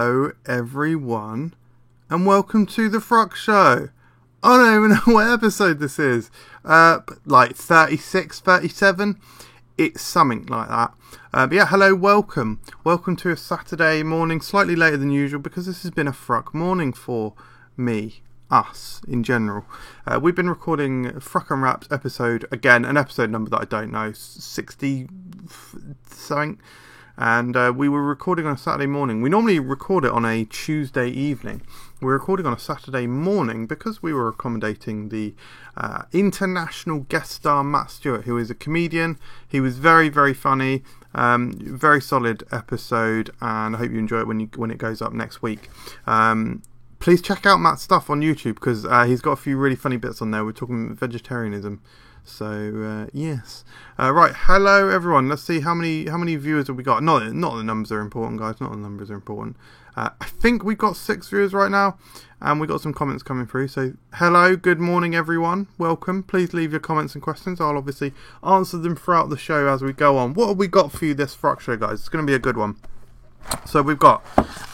Hello everyone and welcome to the Frock Show. I don't even know what episode this is, like 36, 37, it's something like that. But yeah, hello, welcome to a Saturday morning, slightly later than usual because this has been a Frock morning for me, us in general. We've been recording Frock Unwrapped episode, again, an episode number that I don't know, 60 something. And we were recording on a Saturday morning. We normally record it on a Tuesday evening. We're recording on a Saturday morning because we were accommodating the international guest star Matt Stewart, who is a comedian. He was very, very funny. Very solid episode, and I hope you enjoy it when it goes up next week. Please check out Matt's stuff on YouTube because he's got a few really funny bits on there. We're talking vegetarianism. So yes, right. Hello everyone. Let's see how many viewers have we got. Not the numbers are important, guys. Not the numbers are important. I think we've got 6 viewers right now, and we got some comments coming through. So hello, good morning everyone. Welcome. Please leave your comments and questions. I'll obviously answer them throughout the show as we go on. What have we got for you this Frock Show, guys? It's going to be a good one. So we've got,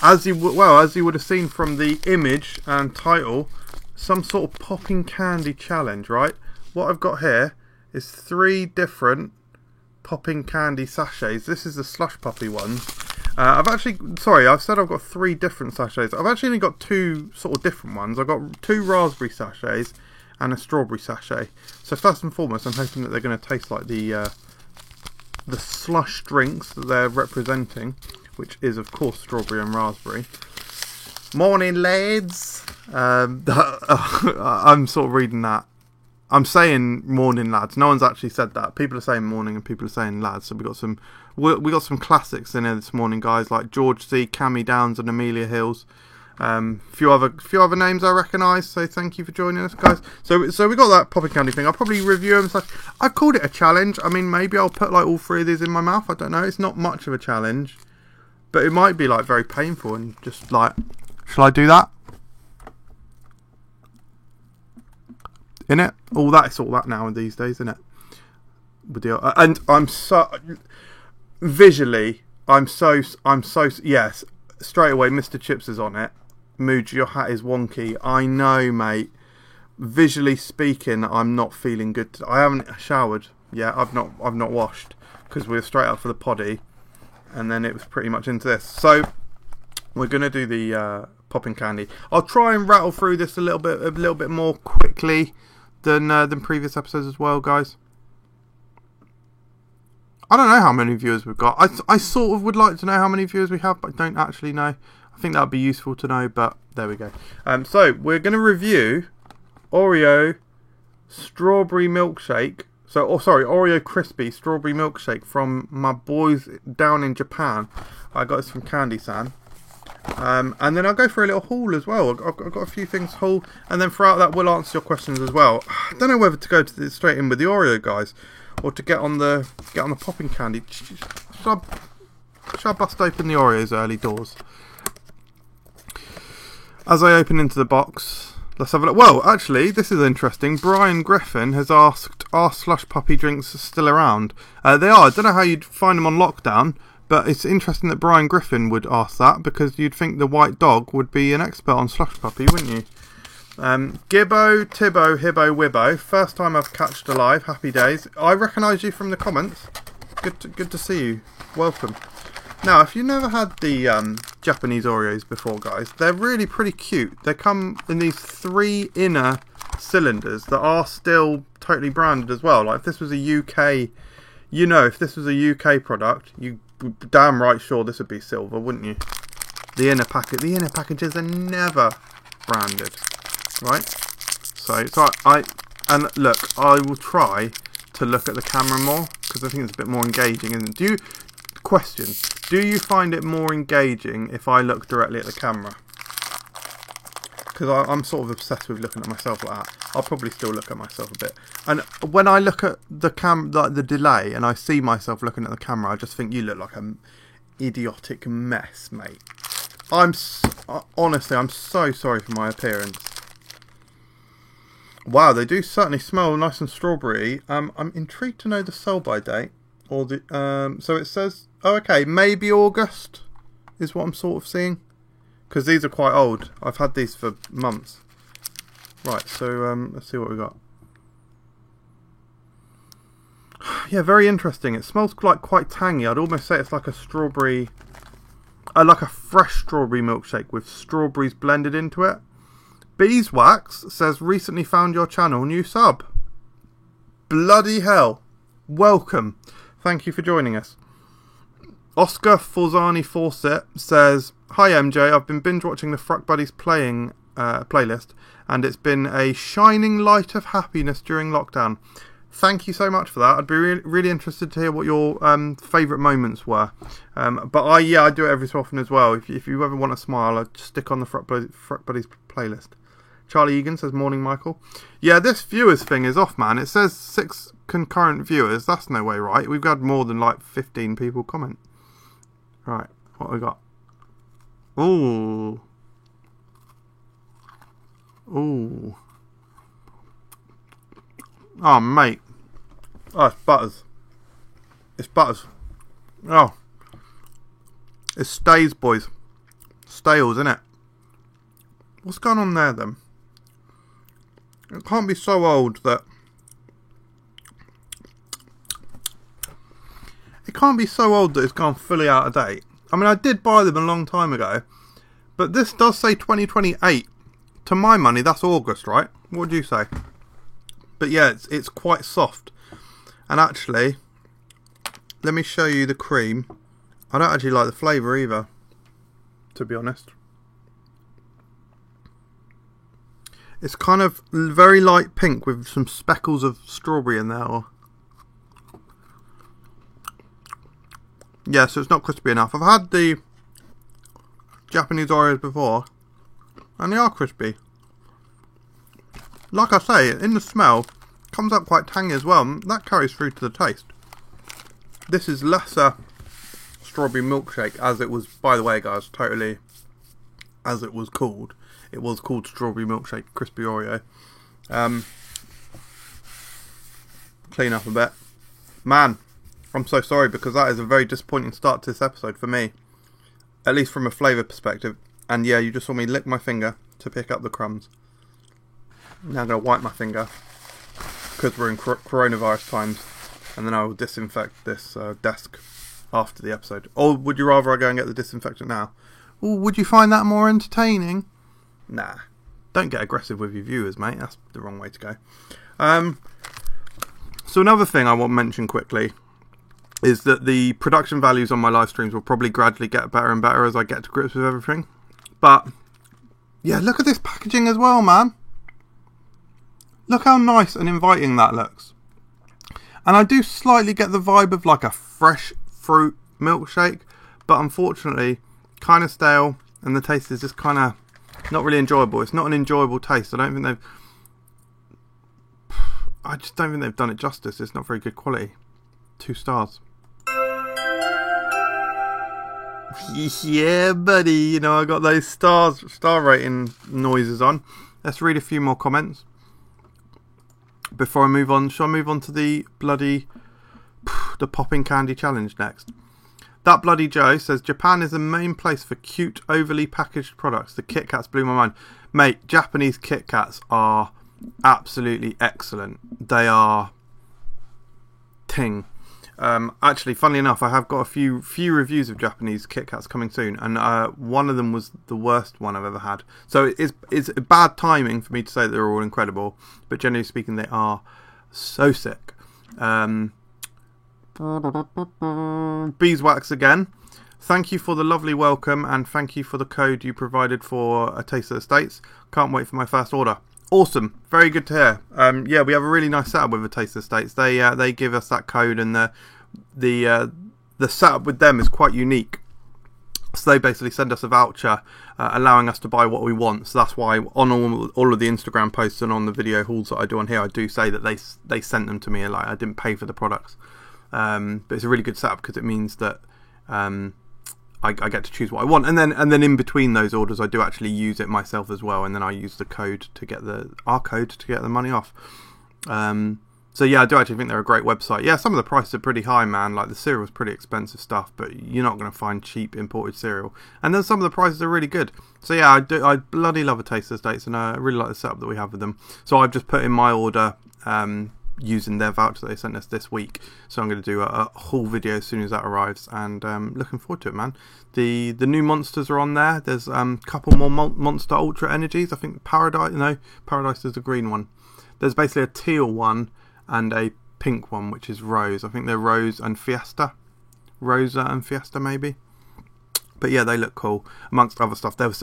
as you would have seen from the image and title, some sort of popping candy challenge, right? What I've got here is 3 different popping candy sachets. This is the Slush Puppy one. I've said I've got 3 different sachets. I've actually only got 2 sort of different ones. I've got 2 raspberry sachets and a strawberry sachet. So first and foremost, I'm hoping that they're going to taste like the slush drinks that they're representing, which is of course strawberry and raspberry. Morning, lads. I'm sort of reading that. I'm saying morning, lads. No one's actually said that. People are saying morning and people are saying lads. So we got some classics in here this morning, guys, like George C, Cammy Downs, and Amelia Hills. Few other names I recognise. So thank you for joining us, guys. So we got that popping candy thing. I'll probably review them. I called it a challenge. I mean, maybe I'll put like all 3 of these in my mouth. I don't know. It's not much of a challenge, but it might be like very painful and just like, shall I do that? In it, all that now these days, isn't it? And I'm so visually, I'm so yes. Straight away, Mr. Chips is on it. Mooj, your hat is wonky. I know, mate. Visually speaking, I'm not feeling good. I haven't showered yet. I've not washed because we were straight up for the poddy, and then it was pretty much into this. So we're gonna do the popping candy. I'll try and rattle through this a little bit more quickly than previous episodes as well, guys. I don't know how many viewers we've got. I sort of would like to know how many viewers we have, but I don't actually know. I think that would be useful to know, but there we go. So we're going to review Oreo strawberry milkshake. Oreo crispy strawberry milkshake from my boys down in Japan. I got this from Candy San. And then I'll go for a little haul as well. I've got a few things to haul, and then throughout that we'll answer your questions as well. I don't know whether to go straight in with the Oreo, guys, or to get on the popping candy. Shall I bust open the Oreos early doors? As I open into the box, let's have a look. Well, actually, this is interesting. Brian Griffin has asked, are Slush Puppy drinks still around? They are. I don't know how you'd find them on lockdown, but it's interesting that Brian Griffin would ask that, because you'd think the white dog would be an expert on Slush Puppy, wouldn't you? Gibbo, Tibbo, Hibbo, Wibbo. First time I've catched alive. Happy days. I recognise you from the comments. Good to see you. Welcome. Now, if you've never had the Japanese Oreos before, guys, they're really pretty cute. They come in these 3 inner cylinders that are still totally branded as well. Like if this was a UK, if this was a UK product, you damn right sure this would be silver, wouldn't you? The inner packages are never branded, right? So I will try to look at the camera more because I think it's a bit more engaging, isn't it? Do you find it more engaging if I look directly at the camera? Because I'm sort of obsessed with looking at myself like that. I'll probably still look at myself a bit. And when I look at the delay, and I see myself looking at the camera, I just think you look like an idiotic mess, mate. Honestly, I'm so sorry for my appearance. Wow, they do certainly smell nice and strawberry. I'm intrigued to know the sell-by date. Or the so it says, oh, okay, maybe August is what I'm sort of seeing. because these are quite old. I've had these for months. Right, so let's see what we got. Yeah, very interesting. It smells like quite tangy. I'd almost say it's like a strawberry, like a fresh strawberry milkshake with strawberries blended into it. Beeswax says, recently found your channel, new sub. Bloody hell. Welcome. Thank you for joining us. Oscar Forzani Fawcett says, hi MJ, I've been binge watching the Fruck Buddies playing playlist, and it's been a shining light of happiness during lockdown. Thank you so much for that. I'd be really interested to hear what your favourite moments were. But I do it every so often as well. If you ever want a smile, I'd stick on the Fruck Buddies playlist. Charlie Egan says, morning Michael. Yeah, this viewers thing is off, man. It says 6 concurrent viewers. That's no way right. We've had more than like 15 people comment. Right, what we got? Ooh. Ooh. Oh, mate. Oh, it's butters. It's butters. Oh. It's stays, boys. Stales, isn't it? What's going on there, then? It can't be so old that... It can't be so old that it's gone fully out of date. I mean, I did buy them a long time ago. But this does say 2028. To my money, that's August, right? What do you say? But yeah, it's quite soft. And actually, let me show you the cream. I don't actually like the flavour either, to be honest. It's kind of very light pink with some speckles of strawberry in there. Yeah, so it's not crispy enough. I've had the Japanese Oreos before, and they are crispy. Like I say, in the smell, comes up quite tangy as well. And that carries through to the taste. This is lesser strawberry milkshake, as it was, by the way, guys, totally as it was called. It was called strawberry milkshake crispy Oreo. Clean up a bit. Man, I'm so sorry, because that is a very disappointing start to this episode for me. At least from a flavour perspective. And yeah, you just saw me lick my finger to pick up the crumbs. Now I'm going to wipe my finger, because we're in coronavirus times, and then I will disinfect this desk after the episode. Or would you rather I go and get the disinfectant now? Or would you find that more entertaining? Nah. Don't get aggressive with your viewers, mate. That's the wrong way to go. So another thing I want to mention quickly is that the production values on my live streams will probably gradually get better and better as I get to grips with everything. But, yeah, look at this packaging as well, man. Look how nice and inviting that looks. And I do slightly get the vibe of like a fresh fruit milkshake, but unfortunately kind of stale, and the taste is just kind of not really enjoyable. It's not an enjoyable taste. I just don't think they've done it justice. It's not very good quality. 2 stars. Yeah, buddy. You know, I got those star rating noises on. Let's read a few more comments before I move on. Shall I move on to the popping candy challenge next? That Bloody Joe says, Japan is the main place for cute, overly packaged products. The Kit Kats blew my mind. Mate, Japanese Kit Kats are absolutely excellent. They are ting. Actually, funnily enough, I have got a few reviews of Japanese Kit Kats coming soon, and one of them was the worst one I've ever had. So it's bad timing for me to say that they're all incredible, but generally speaking, they are so sick. Beeswax again. Thank you for the lovely welcome, and thank you for the code you provided for a Taste of the States. Can't wait for my first order. Awesome, very good to hear. Yeah, we have a really nice setup with a Taste of the States. They give us that code, and the setup with them is quite unique. So they basically send us a voucher, allowing us to buy what we want. So that's why on all of the Instagram posts and on the video hauls that I do on here, I do say that they sent them to me. Like, I didn't pay for the products. But it's a really good setup because it means that I get to choose what I want, and then in between those orders, I do actually use it myself as well, and then I use the code to get our code to get the money off. So yeah, I do actually think they're a great website. Yeah, some of the prices are pretty high, man. Like the cereal's pretty expensive stuff, but you're not going to find cheap imported cereal. And then some of the prices are really good. So yeah, I bloody love a Taste Estates, and I really like the setup that we have with them. So I've just put in my order using their voucher that they sent us this week. So I'm going to do a haul video as soon as that arrives, and looking forward to it, man. The new monsters are on there. There's a couple more Monster Ultra Energies. I think Paradise is the green one. There's basically a teal one and a pink one, which is Rose. I think they're Rose and Fiesta. Rosa and Fiesta, maybe. But yeah, they look cool, amongst other stuff. There's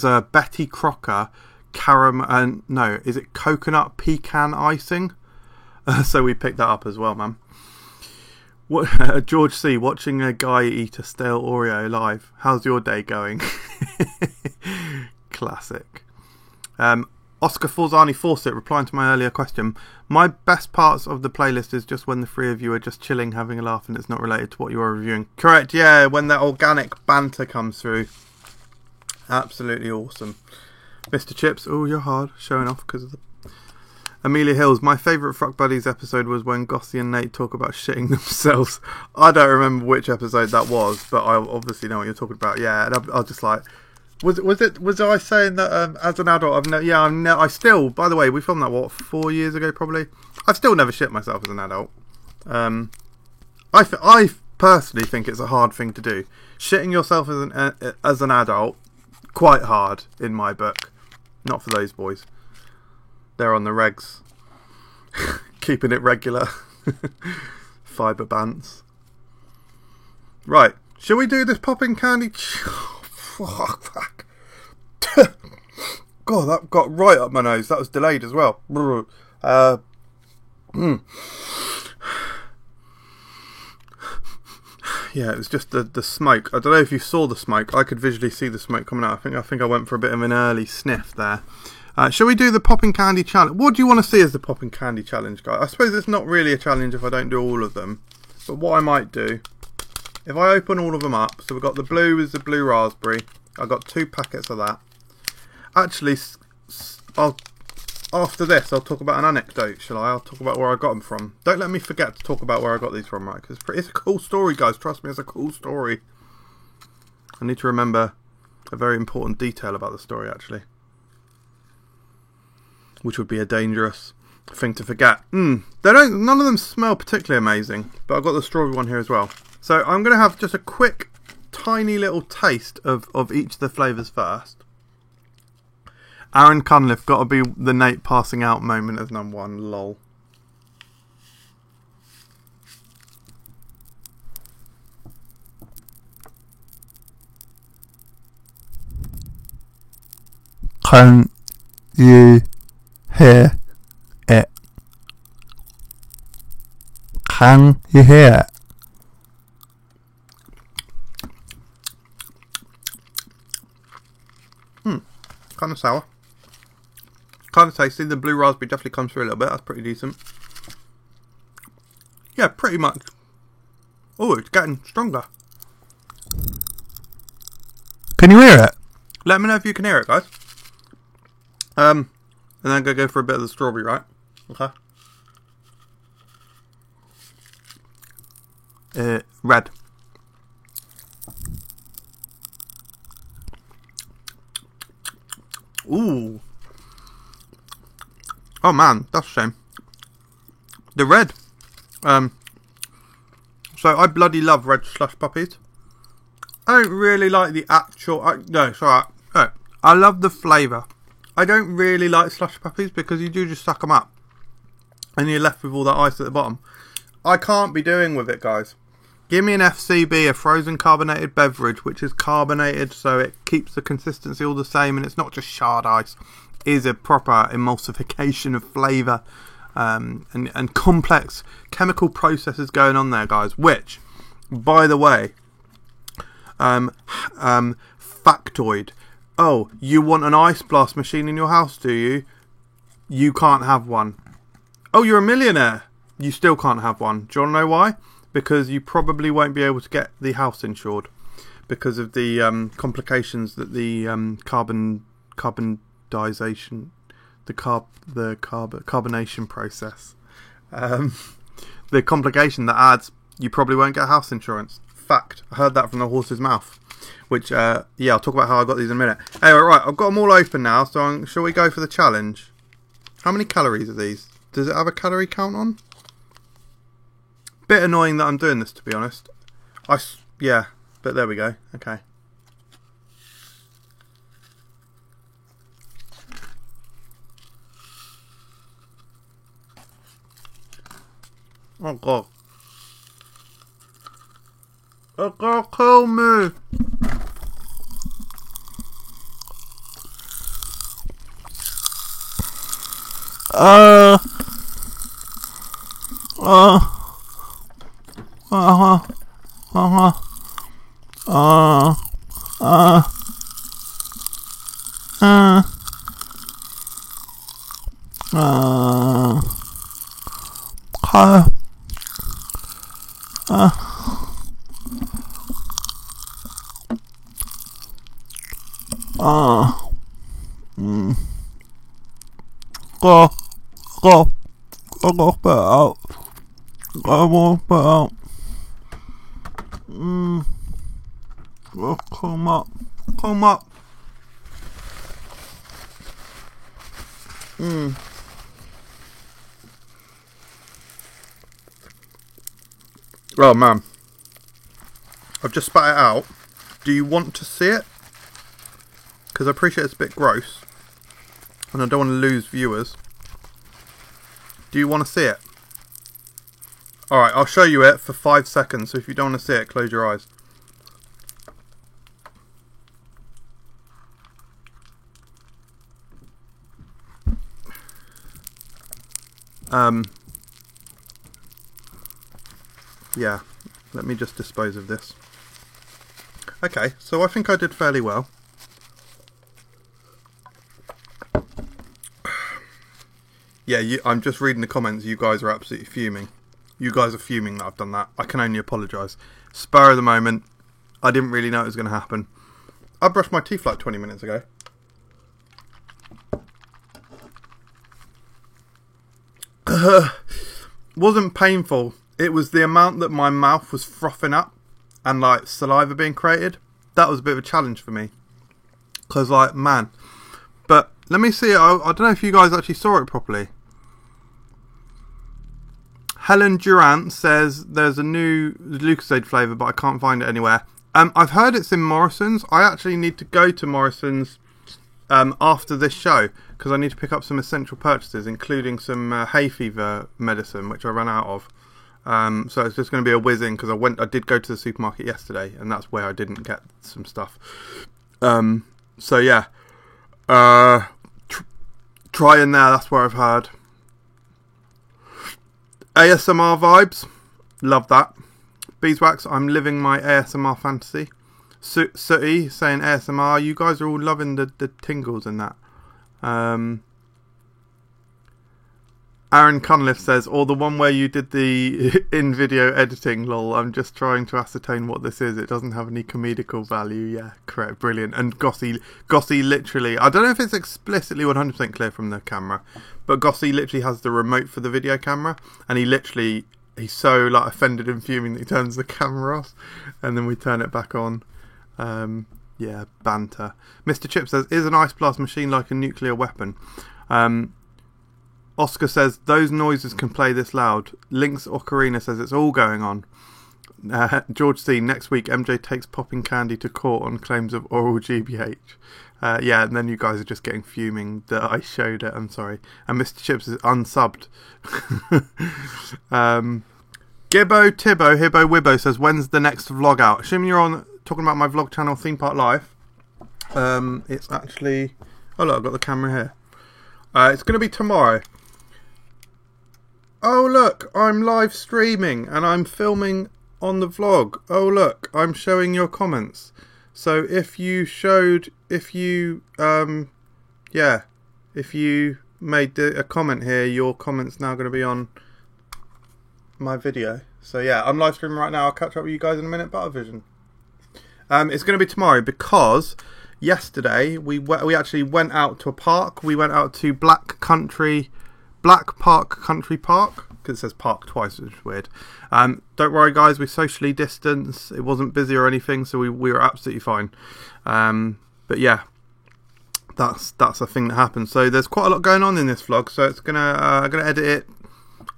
a Betty Crocker caramel, is it coconut pecan icing? So we picked that up as well, man. What, George C, watching a guy eat a stale Oreo live. How's your day going? Classic. Oscar Forzani Fawcett, replying to my earlier question. My best parts of the playlist is just when the three of you are just chilling, having a laugh, and it's not related to what you are reviewing. Correct, yeah, when that organic banter comes through. Absolutely awesome. Mr. Chips, oh, you're hard, showing off because of the... Amelia Hills, my favourite Frock Buddies episode was when Gossie and Nate talk about shitting themselves. I don't remember which episode that was, but I obviously know what you're talking about. Yeah, and I was just like... Was I saying that as an adult I still, by the way, we filmed that 4 years ago probably. I've still never shit myself as an adult. I personally think it's a hard thing to do. Shitting yourself as an adult, quite hard in my book. Not for those boys. They're on the regs. Keeping it regular. Fibre bands. Right, shall we do this popping candy? Fuck. God, that got right up my nose. That was delayed as well. Yeah, it was just the smoke. I don't know if you saw the smoke. I could visually see the smoke coming out. I think I went for a bit of an early sniff there. Shall we do the popping candy challenge? What do you want to see as the popping candy challenge, guys? I suppose it's not really a challenge if I don't do all of them. But what I might do, if I open all of them up, so we've got the blue is the blue raspberry. I've got 2 packets of that. Actually, after this, I'll talk about an anecdote, shall I? I'll talk about where I got them from. Don't let me forget to talk about where I got these from, right? Because it's a cool story, guys. Trust me, it's a cool story. I need to remember a very important detail about the story, actually. Which would be a dangerous thing to forget. None of them smell particularly amazing, but I've got the strawberry one here as well. So I'm going to have just a quick, tiny little taste of each of the flavours first. Aaron Cunliffe, got to be the Nate passing out moment as number 1, lol. Can you hear it? Can you hear it? Kind of sour. Kind of tasty. The blue raspberry definitely comes through a little bit. That's pretty decent. Yeah, pretty much. Oh, it's getting stronger. Can you hear it? Let me know if you can hear it, guys. And then go for a bit of the strawberry, right? Okay. Red. Ooh. Oh man, that's a shame. The red. So I bloody love red slush puppies. I don't really like the actual... I love the flavour. I don't really like slush puppies because you do just suck them up. And you're left with all that ice at the bottom. I can't be doing with it, guys. Give me an FCB, a frozen carbonated beverage, which is carbonated so it keeps the consistency all the same and it's not just shard ice. It is a proper emulsification of flavour and complex chemical processes going on there, guys. Which, by the way, factoid. Oh, you want an ice blast machine in your house, do you? You can't have one. Oh, you're a millionaire. You still can't have one. Do you want to know why? Because you probably won't be able to get the house insured because of the complications that the carbonization, the carbonation process The complication that adds, you probably won't get house insurance. Fact. I heard that from the horse's mouth. Which, yeah, I'll talk about how I got these in a minute. Anyway, right, I've got them all open now, so shall we go for the challenge? How many calories are these? Does it have a calorie count on? Bit annoying that I'm doing this, to be honest. Yeah, but there we go. Okay. Oh god. Oh god, kill me. Come up. Oh man, I've just spat it out. Do you want to see it? Because I appreciate it's a bit gross and I don't want to lose viewers. Do you want to see it? Alright, I'll show you it for 5 seconds, so if you don't want to see it, close your eyes. Yeah, let me just dispose of this. Okay, so I think I did fairly well. Yeah, I'm just reading the comments. You guys are absolutely fuming. You guys are fuming that I've done that. I can only apologise. Spur of the moment. I didn't really know it was going to happen. I brushed my teeth like 20 minutes ago. Wasn't painful. It was the amount that my mouth was frothing up and like saliva being created. That was a bit of a challenge for me. Because like, man. But let me see it. I don't know if you guys actually saw it properly. Helen Durant says there's a new Lucozade flavour, but I can't find it anywhere. I've heard it's in Morrison's. I actually need to go to Morrison's after this show because I need to pick up some essential purchases, including some hay fever medicine, which I ran out of. So it's just going to be a whiz-in because I did go to the supermarket yesterday, and that's where I didn't get some stuff. So yeah, try in there. That's where I've heard. ASMR vibes, love that. Beeswax, I'm living my ASMR fantasy. Sooty saying ASMR. You guys are all loving the tingles in that. Aaron Cunliffe says, or the one where you did the in-video editing, lol. I'm just trying to ascertain what this is. It doesn't have any comedical value. Yeah, correct. Brilliant. And Gossy literally, I don't know if it's explicitly 100% clear from the camera, but Gossy literally has the remote for the video camera, and he's so like offended and fuming that he turns the camera off, and then we turn it back on. Yeah, banter. Mr. Chip says, is an ice blast machine like a nuclear weapon? Oscar says, those noises can play this loud. Lynx Ocarina says, it's all going on. George C, next week MJ takes popping candy to court on claims of oral GBH. Yeah, and then you guys are just getting fuming that I showed it. I'm sorry. And Mr. Chips is unsubbed. Gibbo Tibbo Hibbo Wibbo says, when's the next vlog out? Assuming you're on talking about my vlog channel Theme Park Live. It's actually, oh look, I've got the camera here. It's going to be tomorrow. Oh look, I'm live streaming and I'm filming on the vlog. Oh look, I'm showing your comments. So if you made a comment here, your comment's now going to be on my video. So yeah, I'm live streaming right now. I'll catch up with you guys in a minute. Buttervision. It's going to be tomorrow because yesterday we actually went out to a park. We went out to Black Park Country Park. because it says park twice, which is weird. Don't worry, guys, we socially distanced. It wasn't busy or anything, so we were absolutely fine. But yeah, that's a thing that happened. So there's quite a lot going on in this vlog. So it's I'm gonna edit it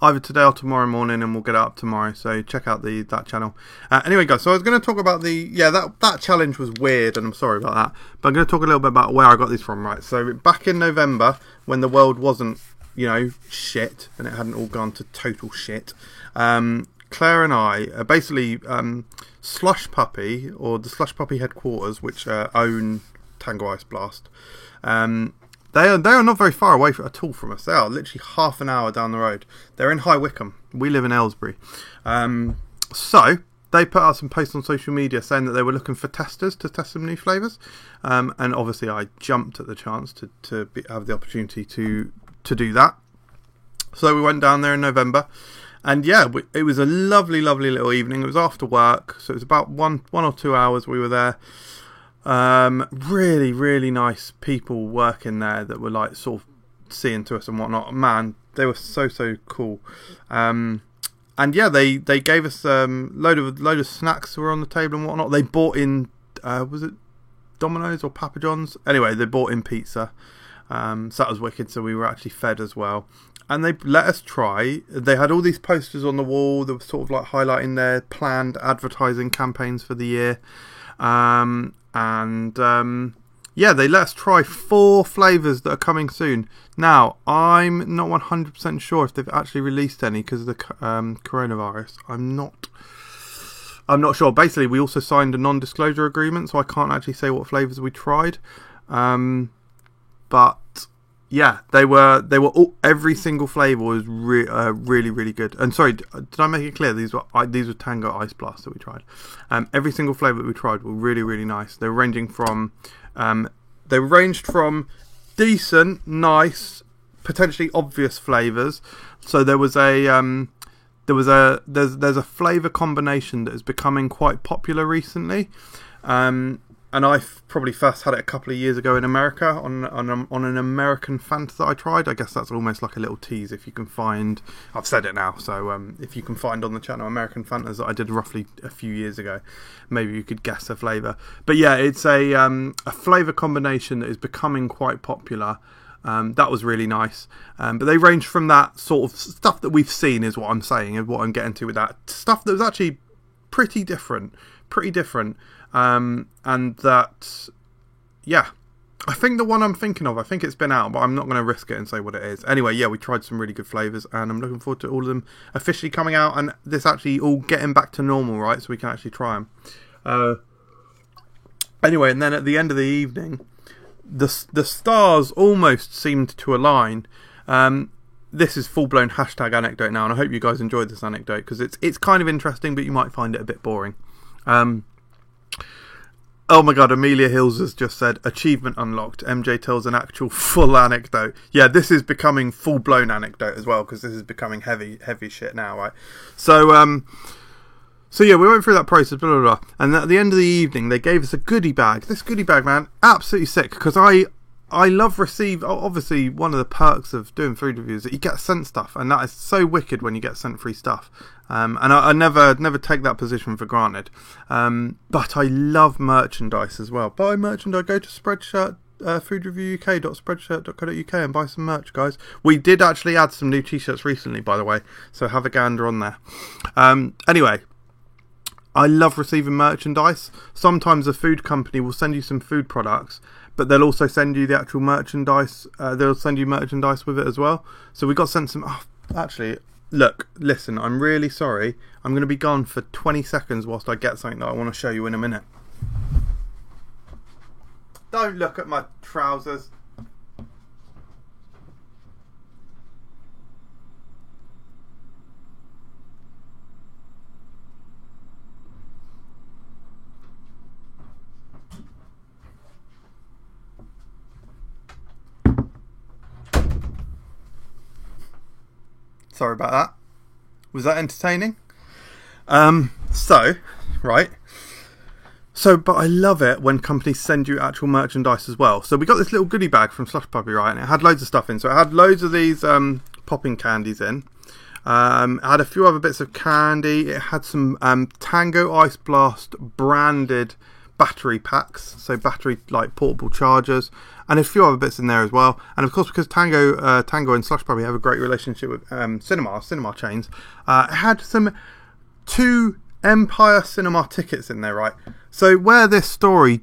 either today or tomorrow morning, and we'll get it up tomorrow. So check out that channel. Anyway, guys, so I was going to talk about that challenge was weird, and I'm sorry about that. But I'm going to talk a little bit about where I got these from, right? So back in November, when the world wasn't, shit, and it hadn't all gone to total shit, Claire and I basically Slush Puppy, or the Slush Puppy headquarters, which own Tango Ice Blast. They are not very far away at all from us. They are literally half an hour down the road. They're in High Wycombe. We live in Aylesbury. So they put out some posts on social media saying that they were looking for testers to test some new flavours. And obviously I jumped at the chance to have the opportunity to do that. So we went down there in November. And yeah, it was a lovely, lovely little evening. It was after work. So it was about one or 2 hours we were there. Really, really nice people working there that were like sort of seeing to us and whatnot. Man, they were so cool. And yeah, they gave us load of snacks that were on the table and whatnot. They bought in was it Domino's or Papa John's? Anyway, they bought in pizza. So that was wicked. So we were actually fed as well. And they let us try. They had all these posters on the wall that were sort of like highlighting their planned advertising campaigns for the year. Yeah, they let us try 4 flavours that are coming soon. Now, I'm not 100% sure if they've actually released any because of the coronavirus. I'm not sure. Basically, we also signed a non-disclosure agreement, so I can't actually say what flavours we tried. But yeah, they were all, every single flavour was really, really good. And sorry, did I make it clear? These were Tango Ice Blast that we tried. Every single flavour that we tried were really, really nice. They were ranged from decent, nice, potentially obvious flavours. So there's a flavour combination that is becoming quite popular recently. And I probably first had it a couple of years ago in America on an American Fanta that I tried. I guess that's almost like a little tease if you can find. I've said it now, so if you can find on the channel American Fantas that I did roughly a few years ago, maybe you could guess the flavour. But yeah, it's a flavour combination that is becoming quite popular. That was really nice. But they range from that sort of stuff that we've seen, is what I'm saying, and what I'm getting to with that stuff that was actually pretty different. And that, yeah, I think the one I'm thinking of, I think it's been out, but I'm not going to risk it and say what it is. Anyway, yeah, we tried some really good flavours, and I'm looking forward to all of them officially coming out, and this actually all getting back to normal, right, so we can actually try them. Anyway, and then at the end of the evening, the stars almost seemed to align. This is full-blown hashtag anecdote now, and I hope you guys enjoyed this anecdote, because it's kind of interesting, but you might find it a bit boring. Oh my god, Amelia Hills has just said, achievement unlocked. MJ tells an actual full anecdote. Yeah, this is becoming full-blown anecdote as well, because this is becoming heavy shit now, right? So yeah, we went through that process, blah, blah, blah. And at the end of the evening, they gave us a goodie bag. This goodie bag, man, absolutely sick, because I love obviously one of the perks of doing food reviews is that you get sent stuff, and that is so wicked when you get sent free stuff. And I never take that position for granted. But I love merchandise as well. Buy merchandise, go to Spreadshirt, foodreviewuk.spreadshirt.co.uk and buy some merch, guys. We did actually add some new t-shirts recently, by the way, so have a gander on there. Anyway, I love receiving merchandise. Sometimes a food company will send you some food products, but they'll also send you the actual merchandise. They'll send you merchandise with it as well. So we got sent some. Oh, actually, look, listen, I'm really sorry. I'm going to be gone for 20 seconds whilst I get something that I want to show you in a minute. Don't look at my trousers. Sorry about that. Was that entertaining? But I love it when companies send you actual merchandise as well. So we got this little goodie bag from Slush Puppy, right? And it had loads of stuff in. So it had loads of these popping candies in. It had a few other bits of candy. It had some Tango Ice Blast branded battery packs, so battery like portable chargers, and a few other bits in there as well. And of course, because Tango and Slush Puppy have a great relationship with cinema chains, it had some 2 Empire Cinema tickets in there, right? So where this story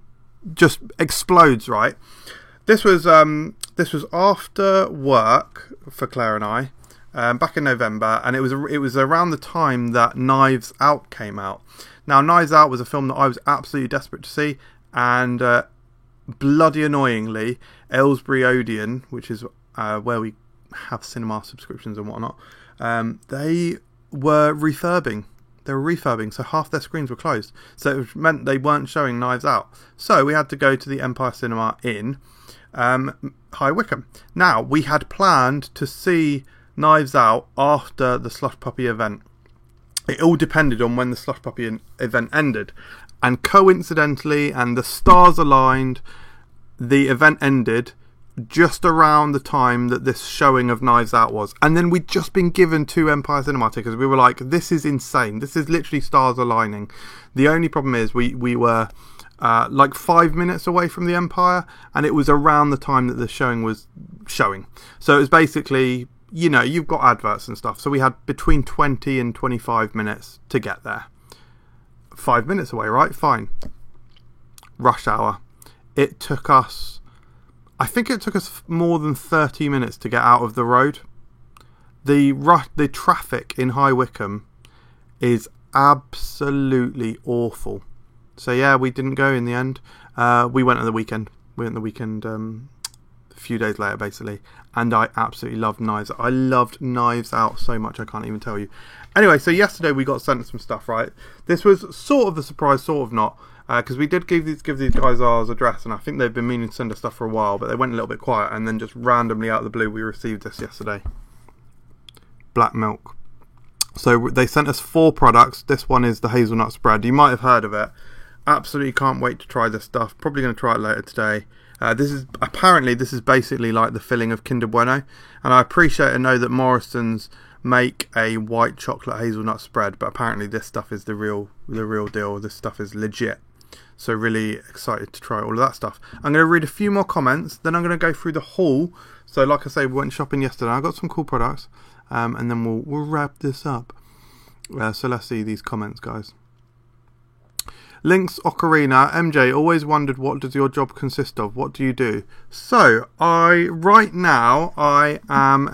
just explodes, right? This was after work for Claire and I, back in November, and it was around the time that Knives Out came out. Now, Knives Out was a film that I was absolutely desperate to see, and bloody annoyingly, Aylesbury Odeon, which is where we have cinema subscriptions and whatnot, they were refurbing. So half their screens were closed. So it meant they weren't showing Knives Out. So we had to go to the Empire Cinema in High Wycombe. Now, we had planned to see Knives Out after the Slush Puppy event. It all depended on when the Slush Puppy event ended. And coincidentally, and the stars aligned, the event ended just around the time that this showing of Knives Out was. And then we'd just been given 2 Empire Cinema tickets. We were like, this is insane. This is literally stars aligning. The only problem is we were like 5 minutes away from the Empire, and it was around the time that the showing was showing. So it was basically, you know, you've got adverts and stuff. So we had between 20 and 25 minutes to get there. 5 minutes away, right? Fine. Rush hour. I think it took us more than 30 minutes to get out of the road. The traffic in High Wycombe is absolutely awful. So yeah, we didn't go in the end. We went at the weekend. A few days later, basically. And I absolutely loved Knives Out. I loved Knives Out so much, I can't even tell you. Anyway, so yesterday we got sent some stuff, right? This was sort of a surprise, sort of not. Because we did give these guys our address, and I think they've been meaning to send us stuff for a while, but they went a little bit quiet, and then just randomly out of the blue we received this yesterday. Black milk. So they sent us 4 products. This one is the hazelnut spread. You might have heard of it. Absolutely can't wait to try this stuff. Probably going to try it later today. This is basically like the filling of Kinder Bueno, and I appreciate and know that Morrison's make a white chocolate hazelnut spread, but apparently this stuff is the real deal. This stuff is legit. So really excited to try all of that stuff. I'm going to read a few more comments, then I'm going to go through the haul. So like I say, we went shopping yesterday. I got some cool products, and then we'll wrap this up. So let's see these comments, guys. Links Ocarina, MJ, always wondered, what does your job consist of? What do you do? So right now I am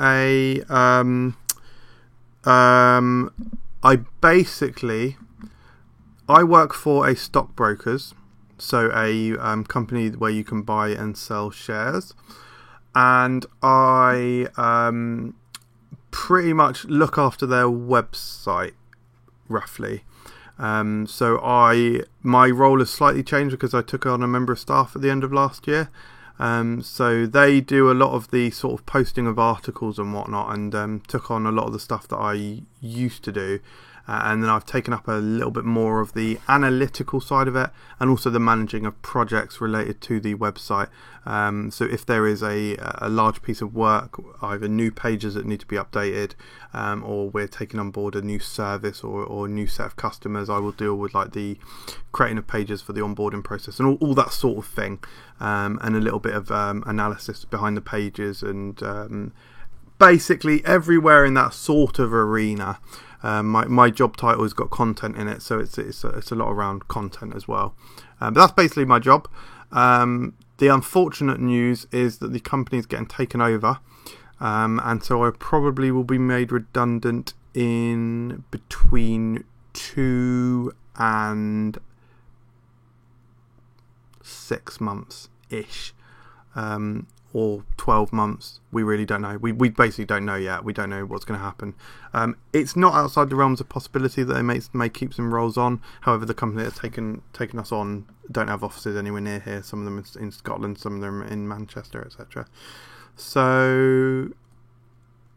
I work for a stockbrokers, so a company where you can buy and sell shares, and I pretty much look after their website, roughly. So my role has slightly changed because I took on a member of staff at the end of last year. So they do a lot of the sort of posting of articles and whatnot, and took on a lot of the stuff that I used to do. And then I've taken up a little bit more of the analytical side of it, and also the managing of projects related to the website. So if there is a large piece of work, either new pages that need to be updated, or we're taking on board a new service or a new set of customers, I will deal with like the creating of pages for the onboarding process and all that sort of thing, and a little bit of analysis behind the pages, and basically everywhere in that sort of arena. My job title has got content in it, so it's a lot around content as well. But that's basically my job. The unfortunate news is that the company is getting taken over, and so I probably will be made redundant in between 2 and 6 months ish. Or 12 months, we really don't know. We basically don't know yet. We don't know what's going to happen. It's not outside the realms of possibility that they may keep some roles on. However, the company that's taken us on don't have offices anywhere near here. Some of them in Scotland, some of them in Manchester, etc. So,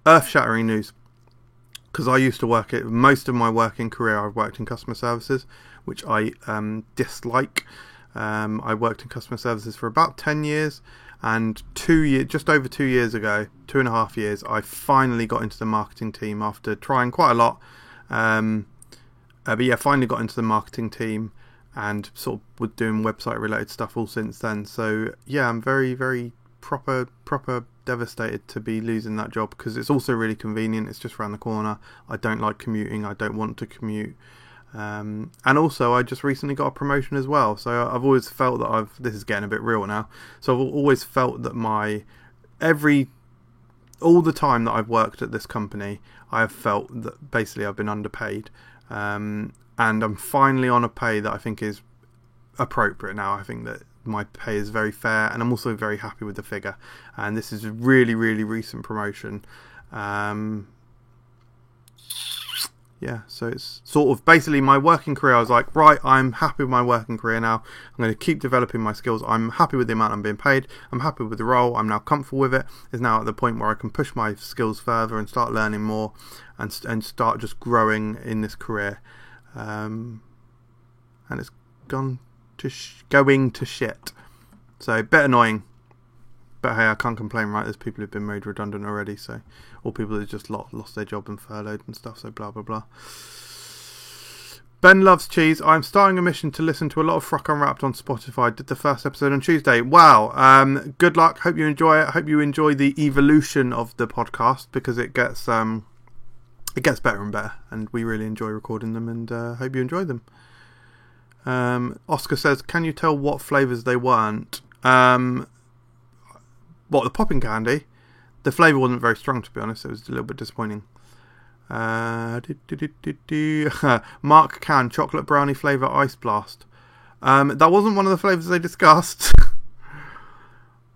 earth-shattering news. Because I used to work it. Most of my working career, I've worked in customer services, which I dislike. I worked in customer services for about 10 years. And just over 2 years ago, 2.5 years, I finally got into the marketing team after trying quite a lot. But yeah, finally got into the marketing team and sort of was doing website related stuff all since then. So yeah, I'm very, very proper devastated to be losing that job, because it's also really convenient. It's just around the corner. I don't like commuting. I don't want to commute. And also I just recently got a promotion as well. So I've always felt that this is getting a bit real now. So I've always felt that all the time that I've worked at this company, I have felt that basically I've been underpaid. And I'm finally on a pay that I think is appropriate now. I think that my pay is very fair, and I'm also very happy with the figure. And this is a really, really recent promotion. Yeah, so it's sort of basically my working career. I was like, right, I'm happy with my working career now. I'm going to keep developing my skills. I'm happy with the amount I'm being paid. I'm happy with the role. I'm now comfortable with it. It's now at the point where I can push my skills further and start learning more and start just growing in this career. And it's going to shit. So a bit annoying. But hey, I can't complain, right? There's people who've been made redundant already, so, or people who just lost their job and furloughed and stuff, so blah, blah, blah. Ben loves cheese. I'm starting a mission to listen to a lot of Fruck Unwrapped on Spotify. Did the first episode on Tuesday. Wow. Good luck. Hope you enjoy it. Hope you enjoy the evolution of the podcast, because it gets better and better, and we really enjoy recording them, and hope you enjoy them. Oscar says, can you tell what flavours they weren't? What, the popping candy? The flavour wasn't very strong, to be honest. It was a little bit disappointing. Mark Can, chocolate brownie flavour ice blast. That wasn't one of the flavours they discussed.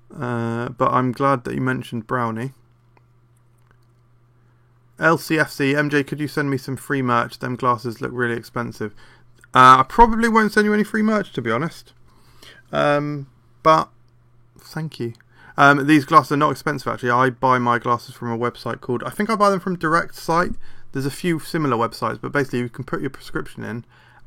But I'm glad that you mentioned brownie. LCFC, MJ, could you send me some free merch? Them glasses look really expensive. I probably won't send you any free merch, to be honest. But thank you. These glasses are not expensive, actually. I buy my glasses from a website called, I think I buy them from Direct Site. There's a few similar websites, but basically you can put your prescription in,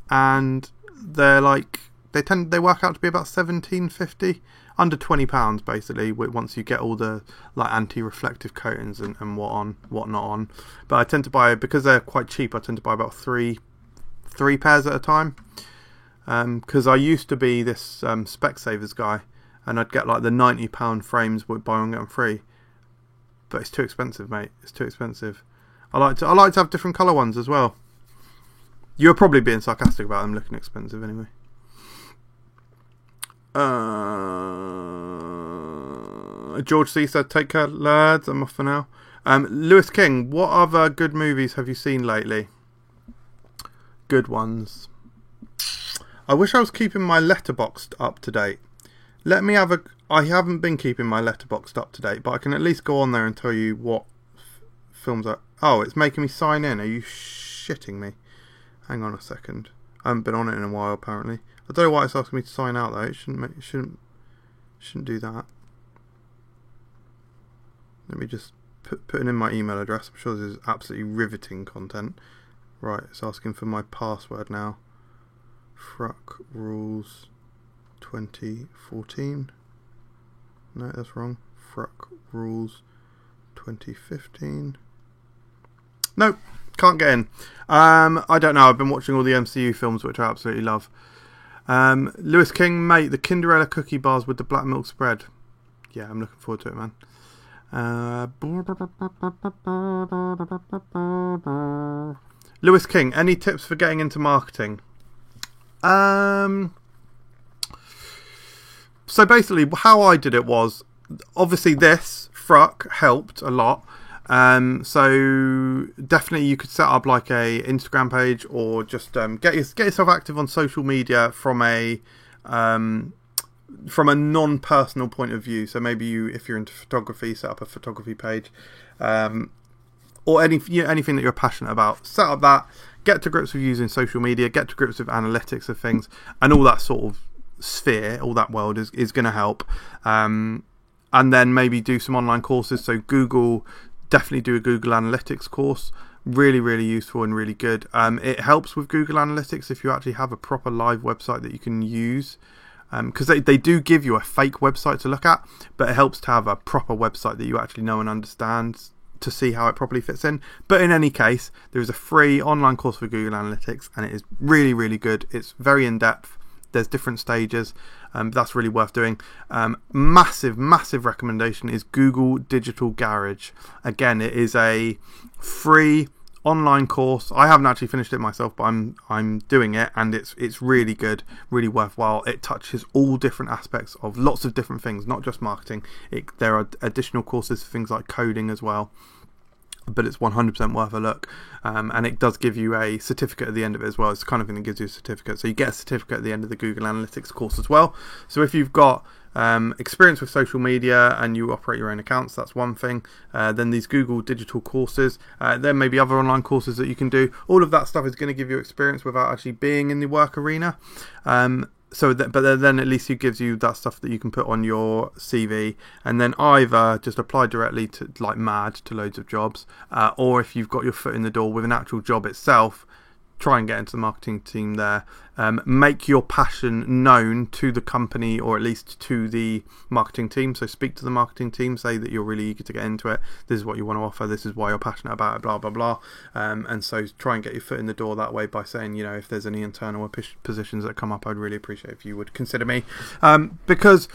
and they're like, they work out to be about £17.50, under £20 basically, once you get all the like anti-reflective coatings and what not on. But I tend to buy, because they're quite cheap, I tend to buy about three pairs at a time. Because I used to be this Specsavers guy, and I'd get like the £90 frames with buy one get them free. But it's too expensive, mate. It's too expensive. I like to have different colour ones as well. You're probably being sarcastic about them looking expensive anyway. George C said, take care, lads. I'm off for now. Lewis King, what other good movies have you seen lately? Good ones. I wish I was keeping my Letterboxd up to date. I haven't been keeping my Letterboxd up to date, but I can at least go on there and tell you what films are. Oh, it's making me sign in. Are you shitting me? Hang on a second. I haven't been on it in a while, apparently. I don't know why it's asking me to sign out though. It shouldn't do that. Let me just put in my email address. I'm sure this is absolutely riveting content. Right, it's asking for my password now. Fruck Rules 2014. No, that's wrong. Fruck Rules 2015. Nope, can't get in. I don't know. I've been watching all the MCU films, which I absolutely love. Lewis King, mate, the Kinderella cookie bars with the black milk spread. Yeah, I'm looking forward to it, man. Lewis King, any tips for getting into marketing? So basically, how I did it was, obviously this Fruck helped a lot. So definitely you could set up like a Instagram page, or just get yourself active on social media from a non-personal point of view. So maybe if you're into photography, set up a photography page, or anything that you're passionate about. Set up that, get to grips with using social media, get to grips with analytics of things, and all that sort of sphere, all that world is going to help. And then maybe do some online courses. So definitely do a Google Analytics course. Really, really useful and really good. It helps with Google Analytics if you actually have a proper live website that you can use. because they do give you a fake website to look at, but it helps to have a proper website that you actually know and understand to see how it properly fits in. But in any case, there is a free online course for Google Analytics, and it is really, really good. It's very in-depth. There's different stages. That's really worth doing. Massive recommendation is Google Digital Garage. Again, it is a free online course. I haven't actually finished it myself, but I'm doing it, and it's really good, really worthwhile. It touches all different aspects of lots of different things, not just marketing. There are additional courses for things like coding as well, but it's 100% worth a look. And it does give you a certificate at the end of it as well. It's the kind of thing that gives you a certificate. So you get a certificate at the end of the Google Analytics course as well. So if you've got experience with social media and you operate your own accounts, that's one thing. Then these Google digital courses, there may be other online courses that you can do. All of that stuff is going to give you experience without actually being in the work arena. But then at least it gives you that stuff that you can put on your CV, and then either just apply directly to like mad to loads of jobs, or if you've got your foot in the door with an actual job itself, try and get into the marketing team there. Make your passion known to the company, or at least to the marketing team. So speak to the marketing team, say that you're really eager to get into it. This is what you want to offer. This is why you're passionate about it, blah, blah, blah. And so try and get your foot in the door that way by saying, if there's any internal positions that come up, I'd really appreciate if you would consider me. Because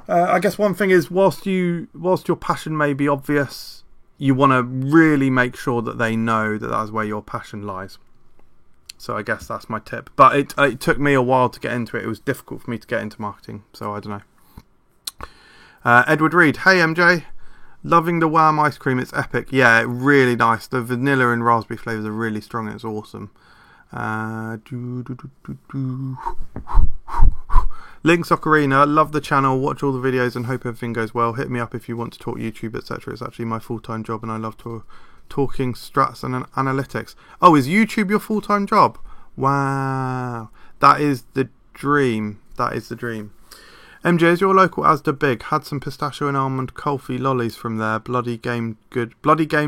I guess one thing is, whilst your passion may be obvious, you want to really make sure that they know that that's where your passion lies. So I guess that's my tip. But it took me a while to get into it. It was difficult for me to get into marketing. So I don't know. Edward Reed. Hey, MJ. Loving the Wham ice cream. It's epic. Yeah, really nice. The vanilla and raspberry flavours are really strong. It's awesome. Link Soccerina. Love the channel. Watch all the videos and hope everything goes well. Hit me up if you want to talk YouTube, etc. It's actually my full-time job, and I love talking strats and analytics. Oh, is YouTube your full-time job? Wow, that is the dream. MJ, is your local Asda big? Had some pistachio and almond Kulfi lollies from there. Bloody game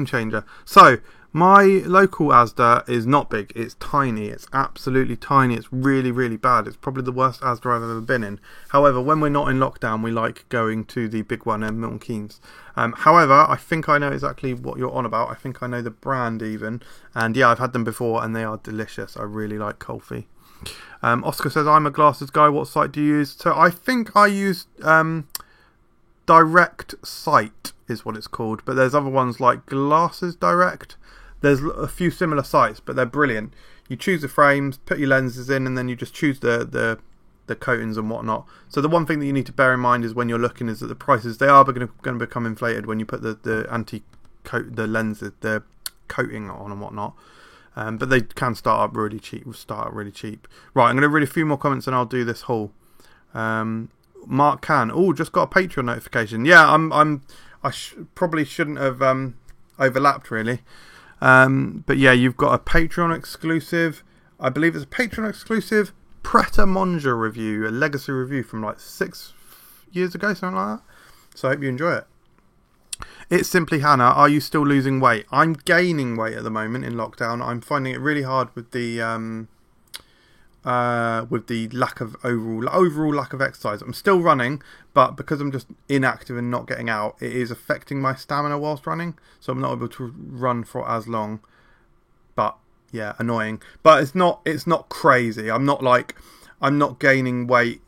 changer. So my local Asda is not big. It's tiny. It's absolutely tiny. It's really, really bad. It's probably the worst Asda I've ever been in. However, when we're not in lockdown, we like going to the big one in Milton Keynes. However, I think I know exactly what you're on about. I think I know the brand even. And yeah, I've had them before and they are delicious. I really like Kulfi. Oscar says, I'm a glasses guy. What site do you use? So I think I use Direct Site is what it's called. But there's other ones like Glasses Direct. There's a few similar sites, but they're brilliant. You choose the frames, put your lenses in, and then you just choose the coatings and whatnot. So the one thing that you need to bear in mind is when you're looking is that the prices, they are going to become inflated when you put the lenses, the coating on and whatnot. But they can start up really cheap. Right, I'm going to read a few more comments and I'll do this haul. Mark Can. Oh, just got a Patreon notification. Yeah, I probably shouldn't have overlapped really. But yeah, you've got a Patreon exclusive. I believe it's a Patreon exclusive Pret a Manger review, a legacy review from like 6 years ago, something like that. So I hope you enjoy it. It's Simply Hannah. Are you still losing weight? I'm gaining weight at the moment in lockdown. I'm finding it really hard with the lack of overall lack of exercise. I'm still running, but because I'm just inactive and not getting out, it is affecting my stamina whilst running. So I'm not able to run for as long. But yeah, annoying. But it's not crazy. I'm not gaining weight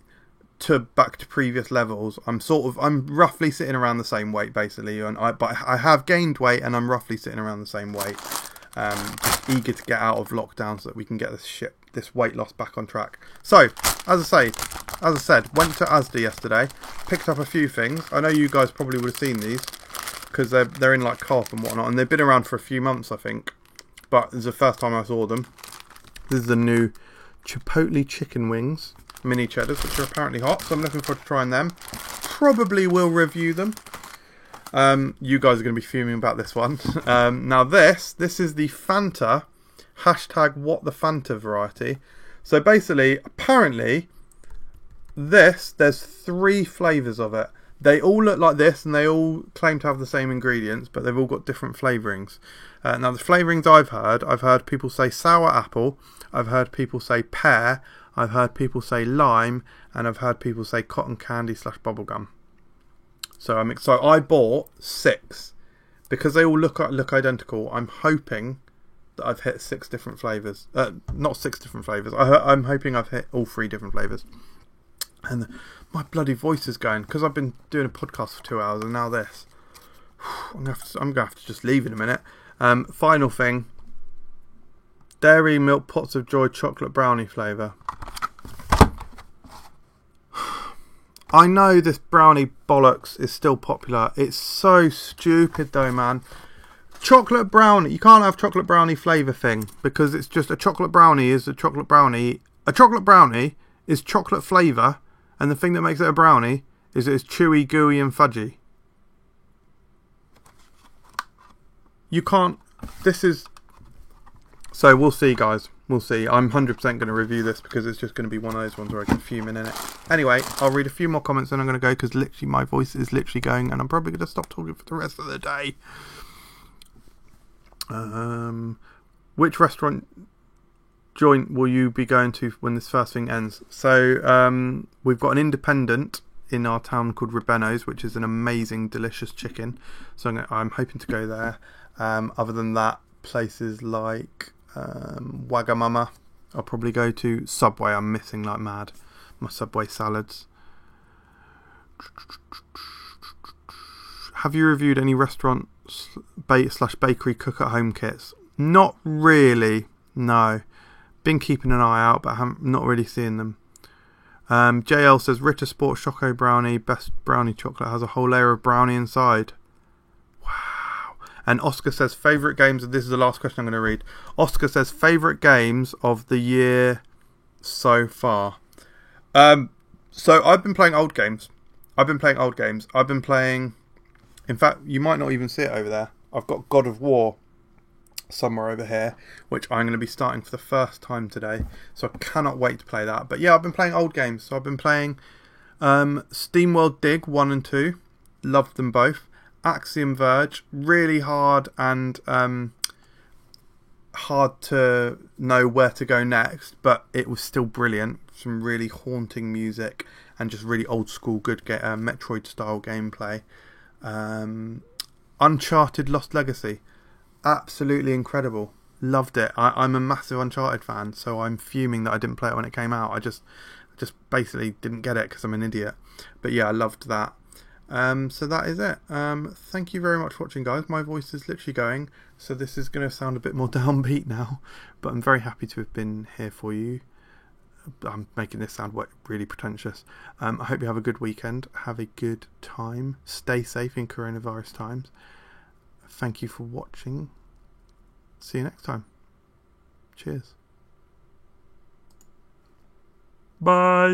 back to previous levels. I'm roughly sitting around the same weight basically, but I have gained weight and I'm roughly sitting around the same weight. Just eager to get out of lockdown so that we can get this weight loss back on track. So, as I said, went to Asda yesterday, picked up a few things. I know you guys probably would have seen these because they're in like Co-op and whatnot, and they've been around for a few months, I think. But it's the first time I saw them. This is the new Chipotle chicken wings, mini cheddars, which are apparently hot. So I'm looking forward to trying them. Probably will review them. You guys are going to be fuming about this one. Now this is the Fanta #WhatTheFanta variety. So basically, apparently, there's 3 flavours of it. They all look like this and they all claim to have the same ingredients, but they've all got different flavourings. Now the flavourings I've heard people say sour apple, I've heard people say pear, I've heard people say lime, and I've heard people say cotton candy / bubblegum. So I'm excited. I bought 6 because they all look identical. I'm hoping that I've hit 6 different flavours. Not 6 different flavours. I'm hoping I've hit all 3 different flavours. And my bloody voice is going because I've been doing a podcast for 2 hours and now this. I'm gonna have to just leave in a minute. Final thing. Dairy Milk Pots of Joy chocolate brownie flavour. I know this brownie bollocks is still popular. It's so stupid though, man. Chocolate brownie. You can't have chocolate brownie flavour thing because it's just a chocolate brownie is a chocolate brownie. A chocolate brownie is chocolate flavour, and the thing that makes it a brownie is it's chewy, gooey and fudgy. You can't... This is... So we'll see, guys. We'll see. I'm 100% going to review this because it's just going to be one of those ones where I get fuming in it. Anyway, I'll read a few more comments and I'm going to go because literally my voice is literally going and I'm probably going to stop talking for the rest of the day. Which restaurant joint will you be going to when this first thing ends? So we've got an independent in our town called Ribeno's, which is an amazing, delicious chicken. So I'm hoping to go there. Other than that, places like Wagamama. I'll probably go to Subway. I'm missing like mad my Subway salads. Have you reviewed any restaurant / bakery cook at home kits? Not really, no. Been keeping an eye out, but I'm not really seeing them. JL says Ritter Sport Choco Brownie, best brownie chocolate, has a whole layer of brownie inside. Wow. And Oscar says favourite games, and this is the last question I'm going to read. Oscar says favourite games of the year so far. So I've been playing old games. I've been playing, in fact, you might not even see it over there. I've got God of War somewhere over here, which I'm going to be starting for the first time today. So I cannot wait to play that. But yeah, I've been playing old games. So I've been playing SteamWorld Dig 1 and 2. Loved them both. Axiom Verge, really hard and hard to know where to go next, but it was still brilliant. Some really haunting music and just really old school good Metroid style gameplay. Uncharted Lost Legacy, absolutely incredible. Loved it. I'm a massive Uncharted fan, so I'm fuming that I didn't play it when it came out. I just basically didn't get it because I'm an idiot. But yeah, I loved that. So that is it. Thank you very much for watching, guys. My voice is literally going, so this is going to sound a bit more downbeat now, but I'm very happy to have been here for you. I'm making this sound really pretentious. I hope you have a good weekend. Have a good time. Stay safe in coronavirus times. Thank you for watching. See you next time. Cheers. Bye.